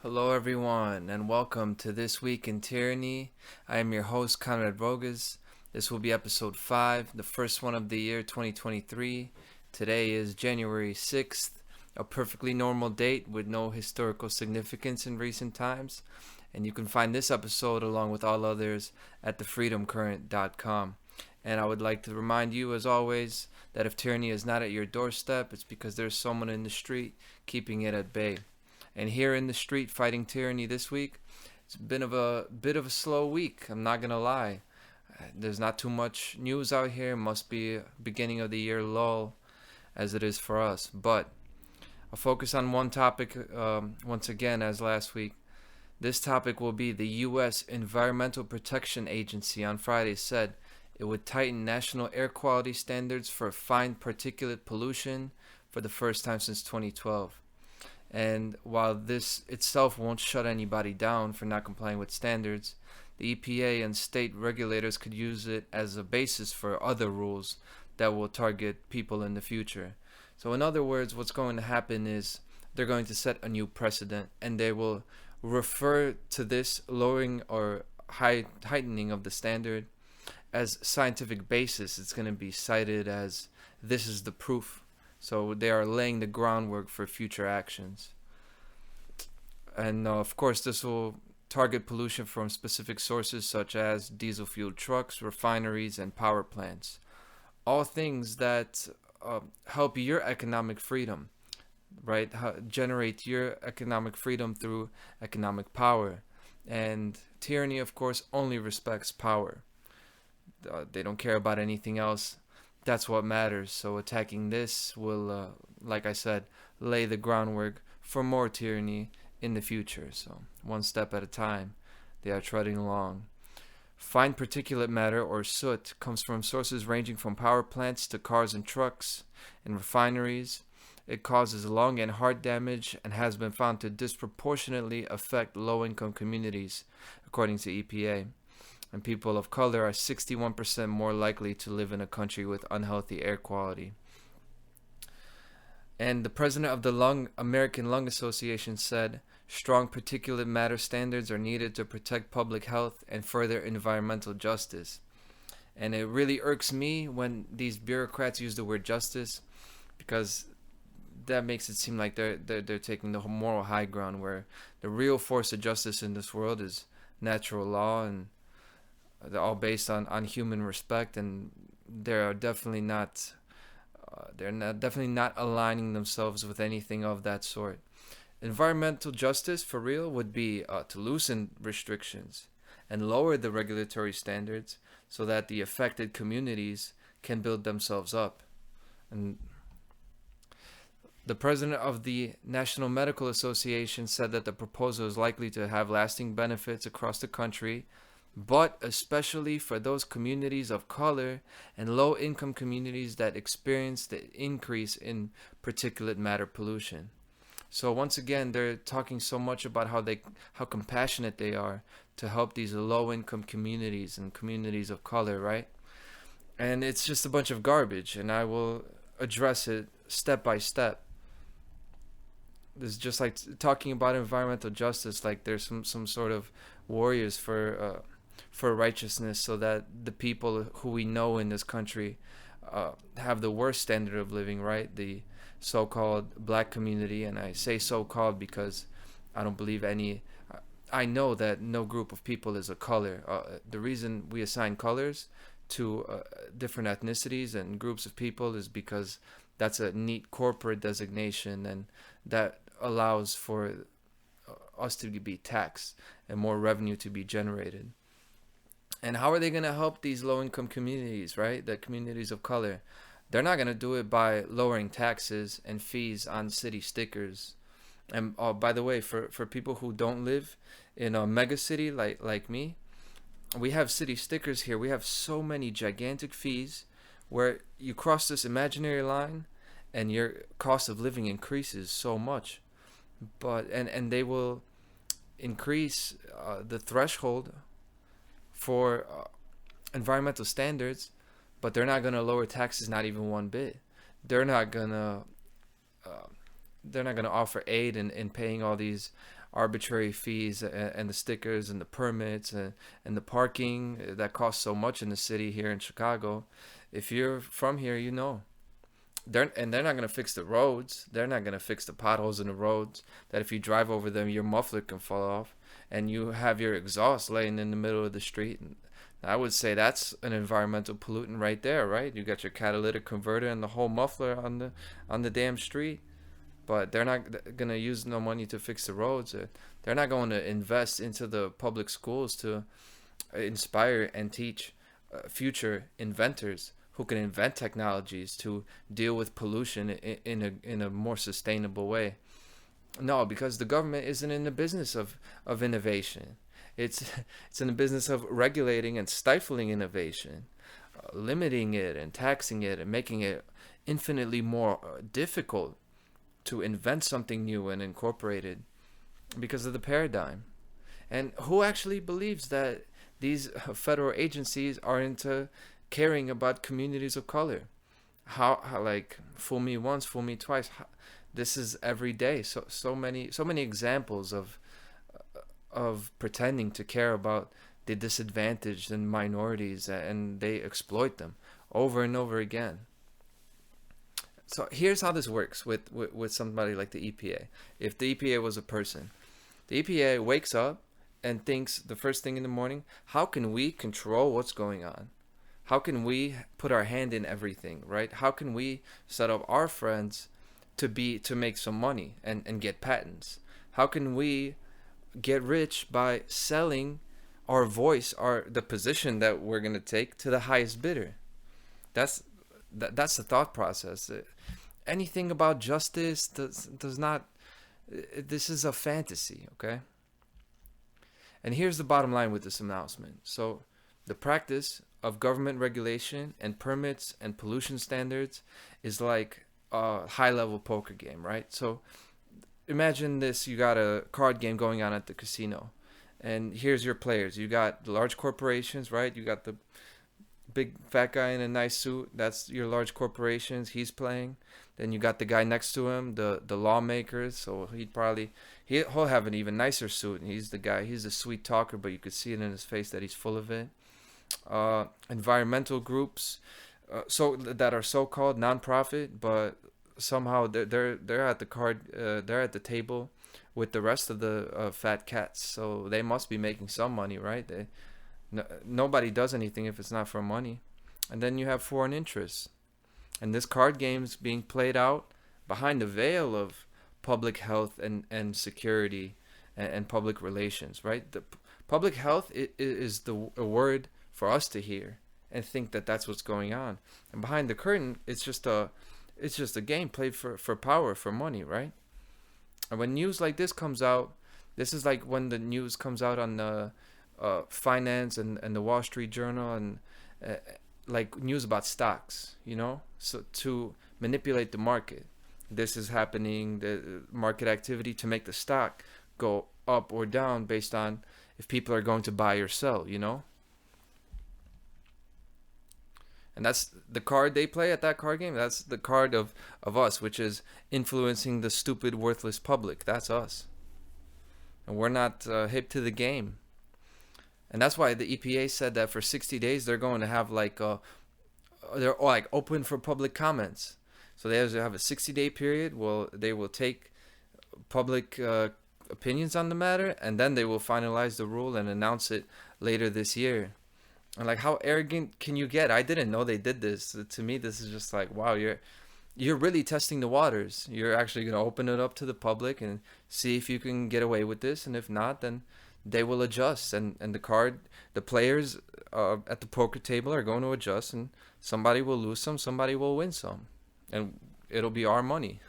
Hello, everyone, and welcome to This Week in Tyranny. I am your host, Conrad Rogas. This will be episode 5, the first one of the year 2023. Today is January 6th, a perfectly normal date with no historical significance in recent times. And you can find this episode along with all others at thefreedomcurrent.com. And I would like to remind you, as always, that if tyranny is not at your doorstep, it's because there's someone in the street keeping it at bay. And here in the street fighting tyranny this week, it's been a bit of a slow week. I'm not gonna lie. There's not too much news out here. Must be a beginning of the year lull, as it is for us. But I'll focus on one topic once again, as last week. This topic will be the U.S. Environmental Protection Agency on Friday said it would tighten national air quality standards for fine particulate pollution for the first time since 2012. And while this itself won't shut anybody down for not complying with standards, the EPA and state regulators could use it as a basis for other rules that will target people in the future. So in other words, what's going to happen is they're going to set a new precedent, and they will refer to this lowering or heightening of the standard as scientific basis. It's going to be cited as this is the proof. So they are laying the groundwork for future actions. And of course, this will target pollution from specific sources such as diesel-fueled trucks, refineries, and power plants. All things that help your economic freedom, right? Generate your economic freedom through economic power. And tyranny, of course, only respects power. They don't care about anything else. That's what matters. So attacking this will, like I said, lay the groundwork for more tyranny in the future. So one step at a time, they are treading along. Fine particulate matter, or soot, comes from sources ranging from power plants to cars and trucks and refineries. It causes lung and heart damage and has been found to disproportionately affect low-income communities, according to EPA. And people of color are 61% more likely to live in a country with unhealthy air quality. And the president of the American Lung Association said, strong particulate matter standards are needed to protect public health and further environmental justice. And it really irks me when these bureaucrats use the word justice, because that makes it seem like they're taking the moral high ground, where the real force of justice in this world is natural law, and they're all based on human respect, and they're definitely not aligning themselves with anything of that sort. Environmental justice, for real, would be to loosen restrictions and lower the regulatory standards so that the affected communities can build themselves up. And the president of the National Medical Association said that the proposal is likely to have lasting benefits across the country, but especially for those communities of color and low-income communities that experience the increase in particulate matter pollution. So once again, they're talking so much about how compassionate they are to help these low-income communities and communities of color, right? And it's just a bunch of garbage, and I will address it step by step. This is just like talking about environmental justice, like there's some sort of warriors for righteousness, so that the people who we know in this country have the worst standard of living, right? The so-called black community, and I say so-called because I don't believe I know that no group of people is a color. The reason we assign colors to different ethnicities and groups of people is because that's a neat corporate designation, and that allows for us to be taxed and more revenue to be generated. And how are they going to help these low-income communities, right? The communities of color. They're not going to do it by lowering taxes and fees on city stickers. And by the way, for people who don't live in a mega city like me, we have city stickers here. We have so many gigantic fees where you cross this imaginary line and your cost of living increases so much. But and they will increase the threshold for environmental standards, but they're not going to lower taxes, not even one bit. They're not going to offer aid in paying all these arbitrary fees and the stickers and the permits and the parking that costs so much in the city here in Chicago. If you're from here, you know. They're not gonna fix the roads. They're not gonna fix the potholes in the roads. That if you drive over them, your muffler can fall off, and you have your exhaust laying in the middle of the street. And I would say that's an environmental pollutant right there, right? You got your catalytic converter and the whole muffler on the damn street. But they're not gonna use no money to fix the roads. They're not going to invest into the public schools to inspire and teach future inventors who can invent technologies to deal with pollution in a more sustainable way. No, because the government isn't in the business of innovation. It's in the business of regulating and stifling innovation, limiting it and taxing it and making it infinitely more difficult to invent something new and incorporate it because of the paradigm. And who actually believes that these federal agencies are into caring about communities of color? How like, fool me once, fool me twice. This is every day. So many examples of pretending to care about the disadvantaged and minorities, and they exploit them over and over again. So here's how this works with somebody like the EPA. If the EPA was a person, the EPA wakes up and thinks the first thing in the morning, how can we control what's going on? How can we put our hand in everything, right? How can we set up our friends to make some money and get patents? How can we get rich by selling our voice, the position that we're going to take to the highest bidder? That's the thought process. Anything about justice does not. This is a fantasy, okay? And here's the bottom line with this announcement. So the practice of government regulation and permits and pollution standards is like a high-level poker game, right? So imagine this: you got a card game going on at the casino, and here's your players. You got the large corporations, right? You got the big fat guy in a nice suit. That's your large corporations. He's playing. Then you got the guy next to him, the lawmakers. So he'll have an even nicer suit. And he's the guy. He's a sweet talker, but you could see it in his face that he's full of it. Environmental groups, so that are so-called nonprofit, but somehow they're at the table with the rest of the fat cats. So they must be making some money, right? Nobody does anything if it's not for money. And then you have foreign interests, and this card game's being played out behind the veil of public health and security and public relations, right? The public health is a word for us to hear and think that that's what's going on, and behind the curtain it's just a game played for power, for money, right? And when news like this comes out, this is like when the news comes out on the finance and the Wall Street Journal, and like news about stocks, so to manipulate the market. This is happening, the market activity, to make the stock go up or down based on if people are going to buy or sell, And that's the card they play at that card game. That's the card of us, which is influencing the stupid, worthless public. That's us. And we're not hip to the game. And that's why the EPA said that for 60 days they're going to have they're like open for public comments. So they have a 60-day period. Well, they will take public opinions on the matter, and then they will finalize the rule and announce it later this year. And like, how arrogant can you get? I didn't know they did this. To me, this is just like, wow, you're really testing the waters. You're actually going to open it up to the public and see if you can get away with this. And if not, then they will adjust. And the players at the poker table are going to adjust, and somebody will lose some, somebody will win some. And it'll be our money.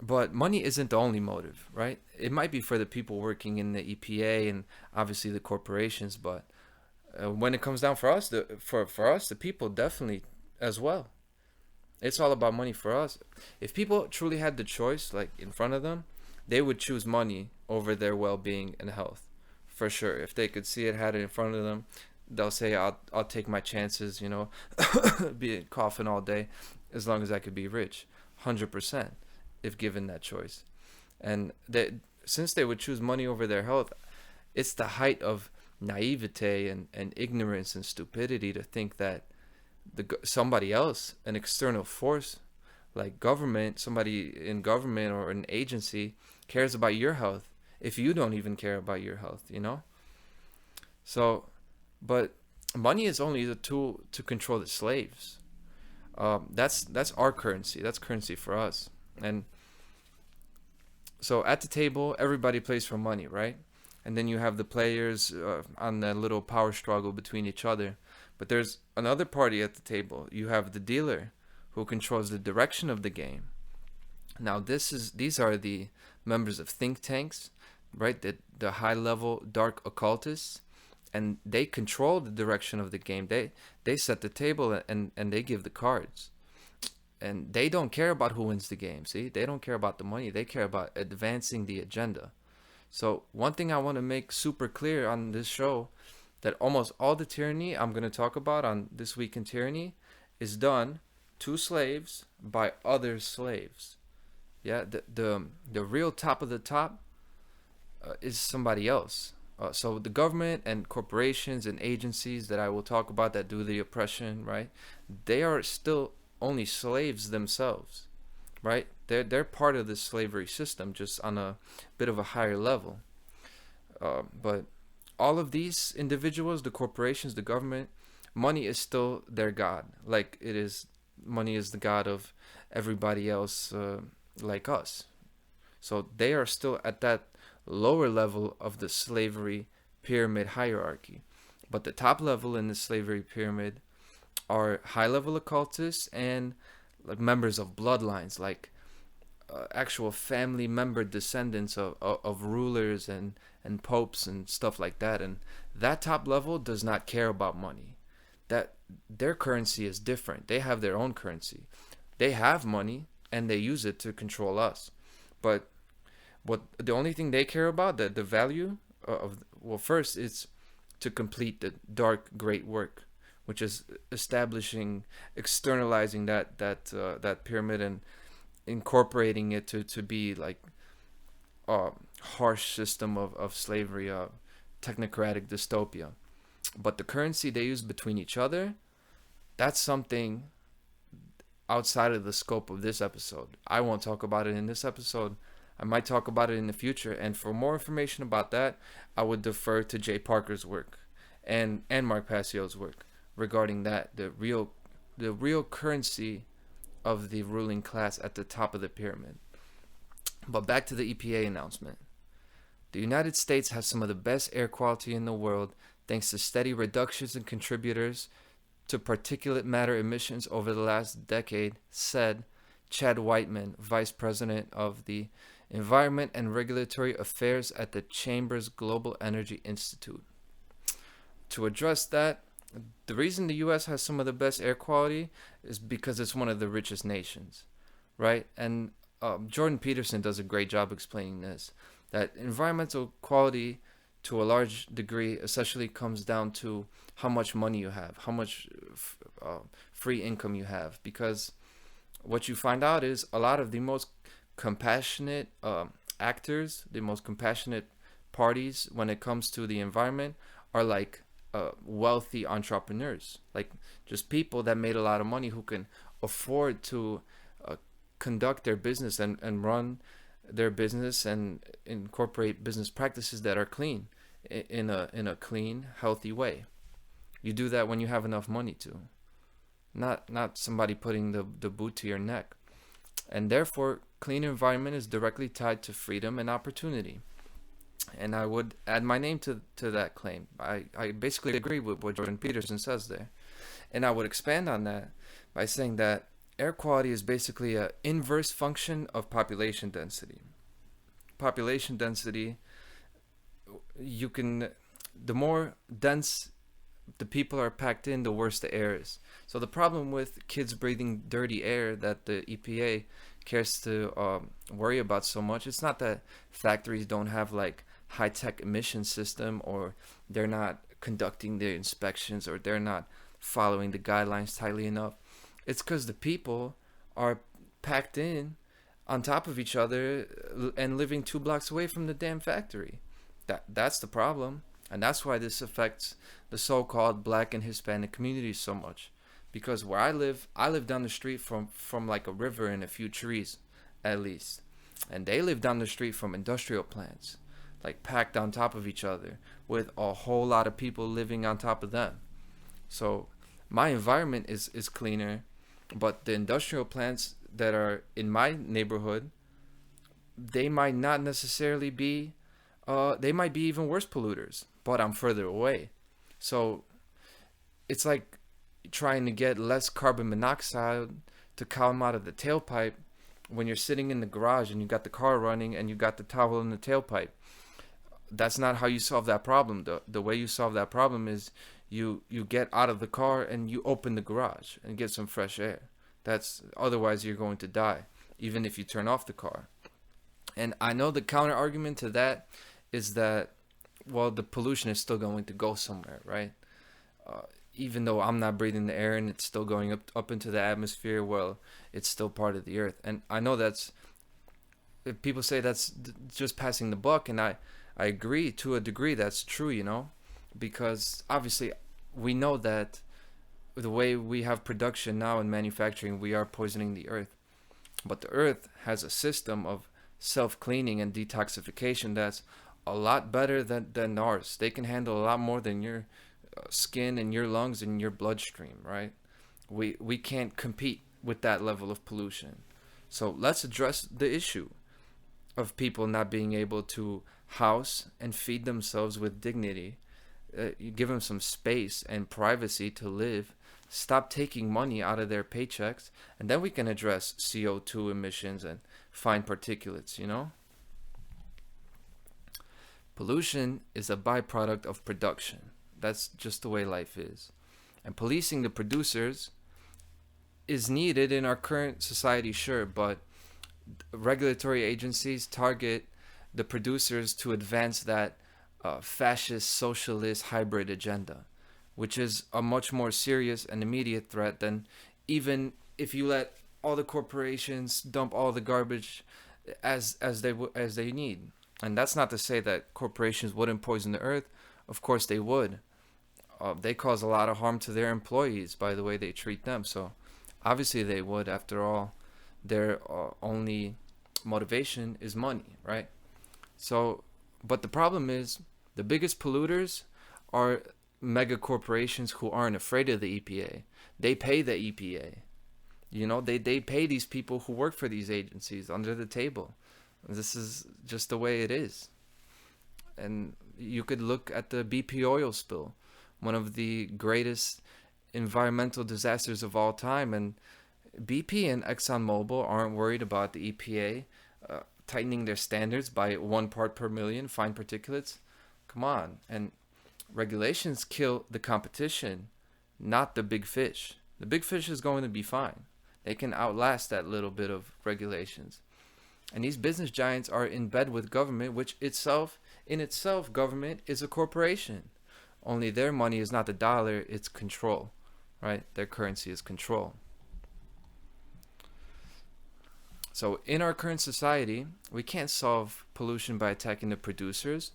But money isn't the only motive, right? It might be for the people working in the EPA and obviously the corporations, but when it comes down for us, the people, definitely as well. It's all about money for us. If people truly had the choice, like in front of them, they would choose money over their well-being and health, for sure. If they could see it, had it in front of them, they'll say, I'll take my chances, be coughing all day, as long as I could be rich, 100%. If given that choice. And since they would choose money over their health, it's the height of naivete and ignorance and stupidity to think that somebody else, an external force like government, somebody in government or an agency, cares about your health if you don't even care about your health, you know? So, but money is only the tool to control the slaves. That's our currency. That's currency for us. And so at the table, everybody plays for money, right? And then you have the players on the little power struggle between each other. But there's another party at the table. You have the dealer who controls the direction of the game. Now these are the members of think tanks, right? The high level dark occultists, and they control the direction of the game. They set the table and they give the cards. And they don't care about who wins the game. See, they don't care about the money. They care about advancing the agenda. So one thing I want to make super clear on this show, that almost all the tyranny I'm going to talk about on This Week in Tyranny is done to slaves by other slaves. Yeah, the real top of the top is somebody else. So the government and corporations and agencies that I will talk about that do the oppression, right? They are still only slaves themselves, right? They're part of the slavery system, just on a bit of a higher level. But all of these individuals, the corporations, the government, money is still their god. Like it is, money is the god of everybody else, like us. So they are still at that lower level of the slavery pyramid hierarchy. But the top level in the slavery pyramid are high-level occultists and like members of bloodlines, like actual family member descendants of rulers and popes and stuff like that. And that top level does not care about money. That their currency is different. They have their own currency. They have money and they use it to control us. But what the only thing they care about, the value of, well, first it's to complete the dark great work, which is establishing, externalizing that pyramid and incorporating it to be like a harsh system of slavery, technocratic dystopia. But the currency they use between each other, that's something outside of the scope of this episode. I won't talk about it in this episode. I might talk about it in the future. And for more information about that, I would defer to Jay Parker's work and Mark Passio's work regarding that, the real currency of the ruling class at the top of the pyramid. But back to the EPA announcement. The United States has some of the best air quality in the world thanks to steady reductions in contributors to particulate matter emissions over the last decade, said Chad Whiteman, Vice President of the Environment and Regulatory Affairs at the Chamber's Global Energy Institute. To address that, the reason the U.S. has some of the best air quality is because it's one of the richest nations, right? And Jordan Peterson does a great job explaining this, that environmental quality to a large degree essentially comes down to how much money you have, how much free income you have, because what you find out is a lot of the most compassionate actors, the most compassionate parties when it comes to the environment are like wealthy entrepreneurs, like just people that made a lot of money who can afford to conduct their business and run their business and incorporate business practices that are clean in a clean, healthy way. You do that when you have enough money to, not somebody putting the boot to your neck. And therefore, clean environment is directly tied to freedom and opportunity. And I would add my name to that claim. I basically agree with what Jordan Peterson says there. And I would expand on that by saying that air quality is basically an inverse function of population density. Population density, the more dense the people are packed in, the worse the air is. So the problem with kids breathing dirty air that the EPA cares to worry about so much, it's not that factories don't have like high-tech emission system, or they're not conducting their inspections, or they're not following the guidelines tightly enough. It's because the people are packed in on top of each other and living 2 blocks away from the damn factory. That's the problem, and that's why this affects the so-called Black and Hispanic communities so much. Because where I live down the street from like a river and a few trees, at least, and they live down the street from industrial plants, like packed on top of each other, with a whole lot of people living on top of them. So my environment is cleaner, but the industrial plants that are in my neighborhood, they might not necessarily be, they might be even worse polluters, but I'm further away. So it's like trying to get less carbon monoxide to come out of the tailpipe when you're sitting in the garage and you got the car running and you got the towel in the tailpipe. That's not how you solve that problem. The way you solve that problem is you get out of the car and you open the garage and get some fresh air. That's otherwise you're going to die, even if you turn off the car. And I know the counter argument to that is that, well, the pollution is still going to go somewhere, right? Even though I'm not breathing the air and it's still going up into the atmosphere, well, it's still part of the earth. And I know that's, if people say that's just passing the buck, and I agree to a degree that's true, you know, because obviously we know that the way we have production now in manufacturing, we are poisoning the earth. But the earth has a system of self-cleaning and detoxification that's a lot better than ours. They can handle a lot more than your skin and your lungs and your bloodstream, right? We can't compete with that level of pollution. So let's address the issue of people not being able to house and feed themselves with dignity. You give them some space and privacy to live. Stop taking money out of their paychecks, and then we can address CO2 emissions and fine particulates, you know? Pollution is a byproduct of production. That's just the way life is. And policing the producers is needed in our current society, sure, but regulatory agencies target the producers to advance that fascist, socialist, hybrid agenda, which is a much more serious and immediate threat than even if you let all the corporations dump all the garbage as they need. And that's not to say that corporations wouldn't poison the earth. Of course they would. They cause a lot of harm to their employees by the way they treat them. So obviously they would. After all, their only motivation is money, right? So, but the problem is the biggest polluters are mega corporations who aren't afraid of the EPA. They pay the EPA. You know, they pay these people who work for these agencies under the table. This is just the way it is. And you could look at the BP oil spill, one of the greatest environmental disasters of all time. And BP and ExxonMobil aren't worried about the EPA tightening their standards by 1 part per million fine particulates. Come on. And regulations kill the competition, not the big fish. The big fish is going to be fine. They can outlast that little bit of regulations. And these business giants are in bed with government, which in itself, government is a corporation. Only their money is not the dollar, it's control, right? Their currency is control. So in our current society, we can't solve pollution by attacking the producers.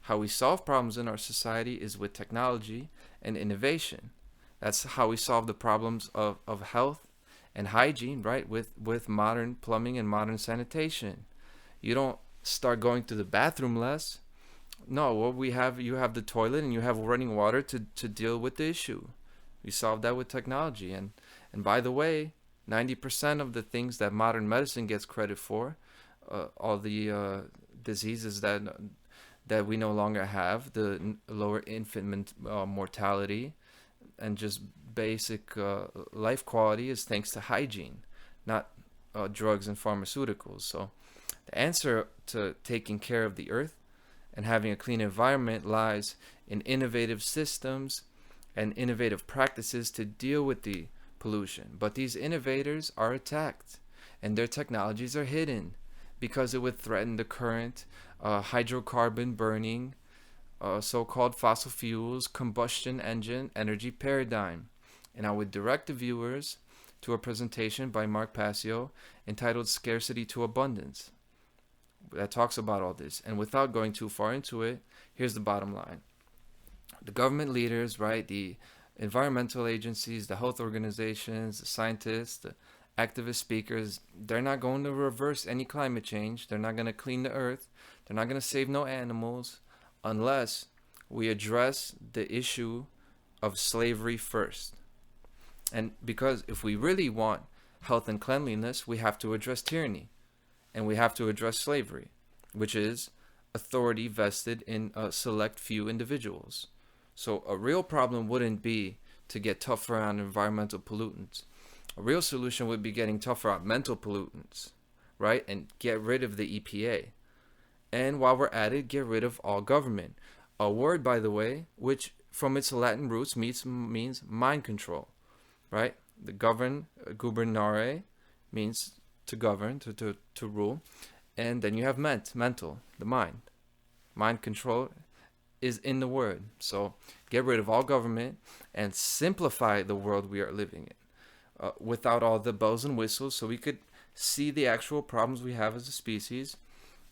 How we solve problems in our society is with technology and innovation. That's how we solve the problems of health and hygiene, right? With modern plumbing and modern sanitation. You don't start going to the bathroom less. No, what you have the toilet and you have running water to deal with the issue. We solve that with technology. And by the way, 90% of the things that modern medicine gets credit for, all the diseases that we no longer have, the lower infant mortality, and just basic life quality is thanks to hygiene, not drugs and pharmaceuticals. So the answer to taking care of the earth and having a clean environment lies in innovative systems and innovative practices to deal with the pollution. But these innovators are attacked and their technologies are hidden because it would threaten the current hydrocarbon burning, so-called fossil fuels, combustion engine energy paradigm. And I would direct the viewers to a presentation by Mark Passio entitled Scarcity to Abundance that talks about all this. And without going too far into it, here's the bottom line. The government leaders, right, the environmental agencies, the health organizations, the scientists, the activist speakers, they're not going to reverse any climate change. They're not going to clean the earth. They're not going to save no animals unless we address the issue of slavery first. And because if we really want health and cleanliness, we have to address tyranny. And we have to address slavery, which is authority vested in a select few individuals. So a real problem wouldn't be to get tougher on environmental pollutants. A real solution would be getting tougher on mental pollutants, right? And get rid of the EPA. And while we're at it, get rid of all government. A word, by the way, which from its Latin roots means mind control, right? The gubernare means to govern, to rule. And then you have mental, the mind. Mind control is in the word. So get rid of all government and simplify the world we are living in without all the bells and whistles, so we could see the actual problems we have as a species,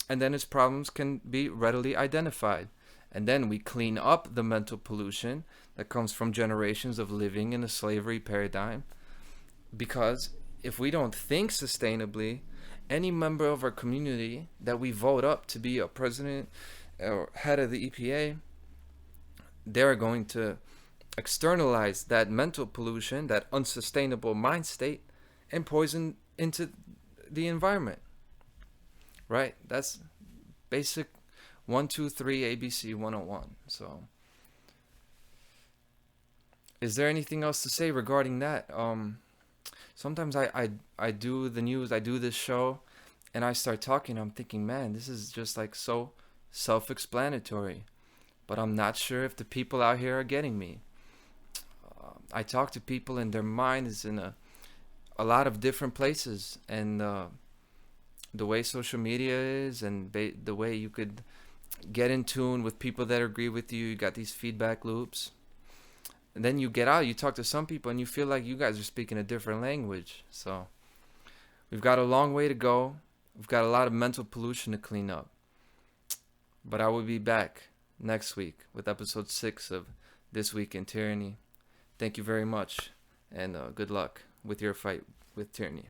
and then its problems can be readily identified. And then we clean up the mental pollution that comes from generations of living in a slavery paradigm. Because if we don't think sustainably, any member of our community that we vote up to be a president or head of the EPA, they're going to externalize that mental pollution, that unsustainable mind state, and poison into the environment. Right? That's basic 1, 2, 3 ABC 101. So, is there anything else to say regarding that? Sometimes I do the news, I do this show, and I start talking. I'm thinking, man, this is just like so self-explanatory. But I'm not sure if the people out here are getting me. I talk to people and their mind is in a lot of different places. And the way social media is and the way you could get in tune with people that agree with you, you got these feedback loops. And then you get out, you talk to some people and you feel like you guys are speaking a different language. So we've got a long way to go. We've got a lot of mental pollution to clean up. But I will be back next week with episode 6 of This Week in Tyranny. Thank you very much, and good luck with your fight with tyranny.